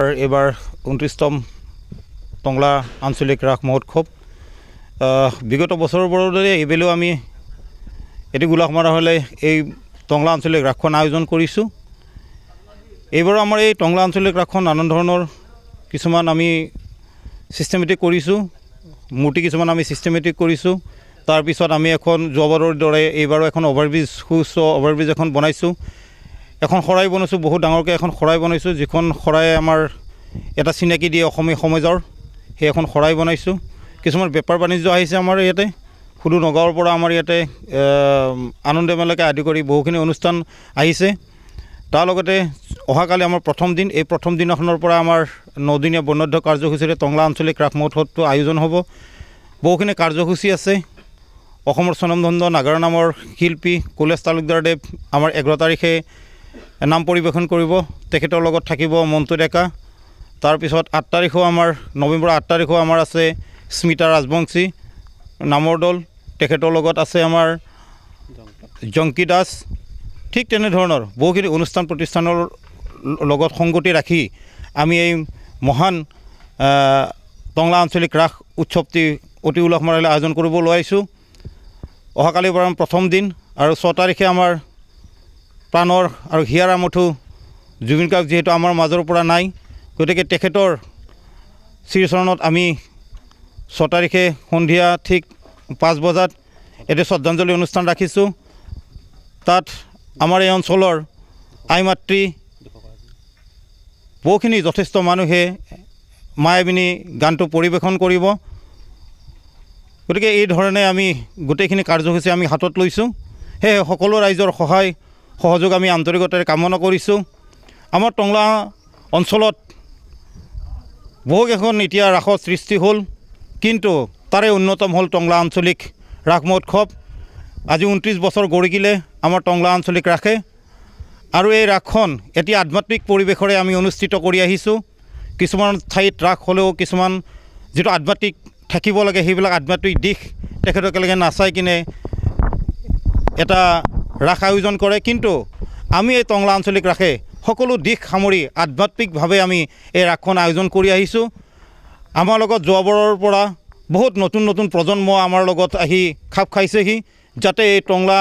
এবাৰ 29তম টংলা আঞ্চলিক ৰাস মহোৎসৱ বিগত বছৰবোৰৰ দৰে এইবেলেও আমি এটি গোলাঘাট হ'লে এই টংলা আঞ্চলিক ৰাসখন আয়োজন কৰিছোঁ। এইবাৰ আমাৰ এই টংলা আঞ্চলিক ৰাসখন নানান ধৰণৰ কিছুমান আমি সিস্টেমেটিক কৰিছোঁ, মূৰ্তি কিছুমান আমি সিস্টেমেটিক কৰিছোঁ। তাৰপিছত আমি এখন যোৱাবাৰৰ দৰে এইবাৰো এখন অভাৰব্ৰিজ সুউচ্চ অভাৰব্ৰিজ এখন বনাইছোঁ। এখন শৰাই বনাইছোঁ, বহুত ডাঙৰকৈ এখন শৰাই বনাইছোঁ, যিখন শৰাই আমাৰ এটা চিনাকি দিয়ে অসমীয়া সমাজৰ, সেই এখন শৰাই বনাইছোঁ। কিছুমান বেপাৰ বাণিজ্য আহিছে আমাৰ ইয়াতে, সুদূৰ নগাঁৱৰ পৰা আমাৰ ইয়াতে আনন্দ মেলাকে আদি কৰি বহুখিনি অনুষ্ঠান আহিছে। তাৰ লগতে অহাকালি আমাৰ প্ৰথম দিন, এই প্ৰথম দিনাখনৰ পৰা আমাৰ 9 দিনীয়া বৰ্ণাঢ্য কাৰ্যসূচীৰে টংলা আঞ্চলিক ৰাস মহোৎসৱটো আয়োজন হ'ব। বহুখিনি কাৰ্যসূচী আছে। অসমৰ স্বনামধন্য নাগাৰা নামৰ শিল্পী কলেজ তালুকদাৰদেৱ আমাৰ 11 তাৰিখে নাম পৰিৱেশন কৰিব, তেখেতৰ লগত থাকিব মণ্টু ডেকা। তাৰপিছত 8 তাৰিখেও আমাৰ নৱেম্বৰৰ 8 তাৰিখেও আমাৰ আছে স্মিতা ৰাজবংশী নামৰ দল, তেখেতৰ লগত আছে আমাৰ জংকি দাস। ঠিক তেনেধৰণৰ বহুখিনি অনুষ্ঠান প্ৰতিষ্ঠানৰ লগত সংগতি ৰাখি আমি এই মহান টংলা আঞ্চলিক ৰাস উৎসৱটি অতি উলহ মালহেৰে আয়োজন কৰিব ওলাইছোঁ। অহাকালিৰ পৰা প্ৰথম দিন আৰু 6 তাৰিখে আমাৰ প্ৰাণৰ আৰু হিয়াৰ আমঠু জুবিন গাৰ্গ যিহেতু আমাৰ মাজৰ পৰা নাই, গতিকে তেখেতৰ শ্ৰীচৰণত আমি 6 তাৰিখে সন্ধিয়া ঠিক 5 বজাত এটি শ্ৰদ্ধাঞ্জলি অনুষ্ঠান ৰাখিছোঁ। তাত আমাৰ এই অঞ্চলৰ আই মাতৃ বহুখিনি যথেষ্ট মানুহে মায়াবিনী গানটো পৰিৱেশন কৰিব। গতিকে এই ধৰণে আমি গোটেইখিনি কাৰ্যসূচী আমি হাতত লৈছোঁ। সেয়ে সকলো ৰাইজৰ সহায় সহযোগ আমি আন্তৰিকতাৰে কামনা কৰিছোঁ। আমাৰ টংলা অঞ্চলত বহুকেইখন এতিয়া ৰাসৰ সৃষ্টি হ'ল, কিন্তু তাৰে অন্যতম হ'ল টংলা আঞ্চলিক ৰাস মহোৎসৱ। আজি 29 বছৰ গৰিকিলে আমাৰ টংলা আঞ্চলিক ৰাসে, আৰু এই ৰাসখন এতিয়া আধ্যাত্মিক পৰিৱেশৰে আমি অনুষ্ঠিত কৰি আহিছোঁ। কিছুমান ঠাইত ৰাস হ'লেও কিছুমান যিটো আধ্যাত্মিক থাকিব লাগে সেইবিলাক আধ্যাত্মিক দিশ তেখেতক একেলগে নাচাই কিনে এটা ৰাস আয়োজন কৰে, কিন্তু আমি এই টংলা আঞ্চলিক ৰাসে সকলো দিশ সামৰি আধ্যাত্মিকভাৱে আমি এই ৰাসখন আয়োজন কৰি আহিছোঁ। আমাৰ লগত যোৱাবাৰৰ পৰা বহুত নতুন নতুন প্ৰজন্ম আমাৰ লগত আহি খাপ খাইছেহি, যাতে এই টংলা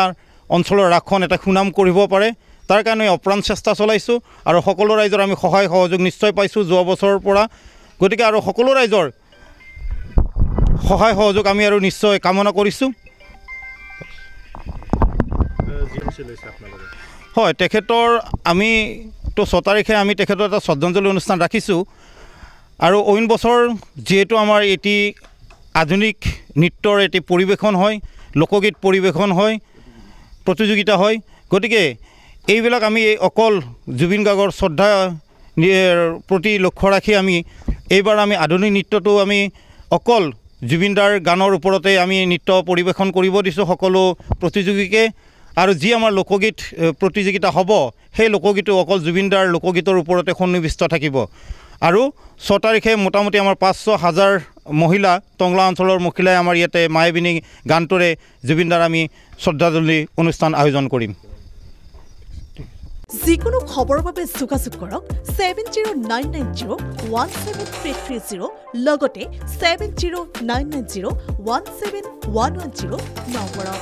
অঞ্চলৰ ৰাসখন এটা সুনাম কৰিব পাৰে। তাৰ কাৰণে অপ্ৰাণ চেষ্টা চলাইছোঁ আৰু সকলো ৰাইজৰ আমি সহায় সহযোগ নিশ্চয় পাইছোঁ যোৱা বছৰৰ পৰা। গতিকে আৰু সকলো ৰাইজৰ সহায় সহযোগ আমি আৰু নিশ্চয় কামনা কৰিছোঁ। হয়, তেখেতৰ আমিতো 6 তাৰিখে আমি তেখেতৰ এটা শ্ৰদ্ধাঞ্জলি অনুষ্ঠান ৰাখিছোঁ। আৰু অইন বছৰ যিহেতু আমাৰ এটি আধুনিক নৃত্যৰ এটি পৰিৱেশন হয়, লোকগীত পৰিৱেশন হয়, প্ৰতিযোগিতা হয়, গতিকে এইবিলাক আমি অকল জুবিন গাৰ্গৰ শ্ৰদ্ধা প্ৰতি লক্ষ্য ৰাখি আমি এইবাৰ আমি আধুনিক নৃত্যটো আমি অকল জুবিনদাৰ গানৰ ওপৰতে আমি নৃত্য পৰিৱেশন কৰিব দিছোঁ সকলো প্ৰতিযোগীকে। আৰু যি আমাৰ লোকগীত প্ৰতিযোগিতা হ'ব, সেই লোকগীতো অকল জুবিনদাৰ লোকগীতৰ ওপৰতে সন্নিৱিষ্ট থাকিব। আৰু 6 তাৰিখে মোটামুটি আমাৰ 500,000 মহিলা, টংলা অঞ্চলৰ মহিলাই আমাৰ ইয়াতে মায়াবিনী গানটোৰে জুবিনদাৰ আমি শ্ৰদ্ধাঞ্জলি অনুষ্ঠান আয়োজন কৰিম। যিকোনো খবৰৰ বাবে যোগাযোগ কৰক 7099017330 লগতে 7099017110 নম্বৰত।